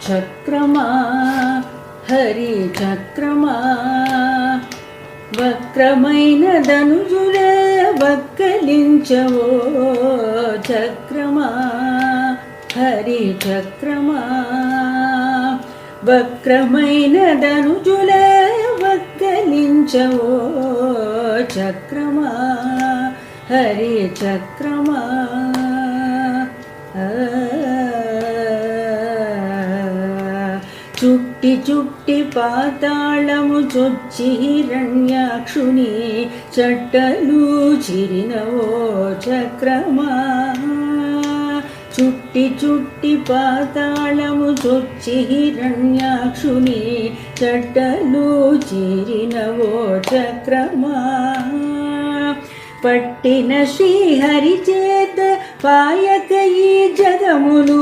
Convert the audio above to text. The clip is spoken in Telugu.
చక్రమా హరి చక్రమా వక్రమైన ధనుజులే వక్కలించవో చక్రమా హరి చక్రమా వక్రమైన ధనుజులే వక్కలించవో చక్రమా హరి చక్రమా చుట్టి చుట్టి పాతాళము చొచ్చి హిరణ్యాక్షుని చట్టలు చిరినవో చక్రమా చుట్టి చుట్టి పాతాళము చొచ్చి హిరణ్యాక్షుని చట్టలు చిరినవో చక్రమా పట్టిన శ్రీహరి చేత పాయక ఈ జగములు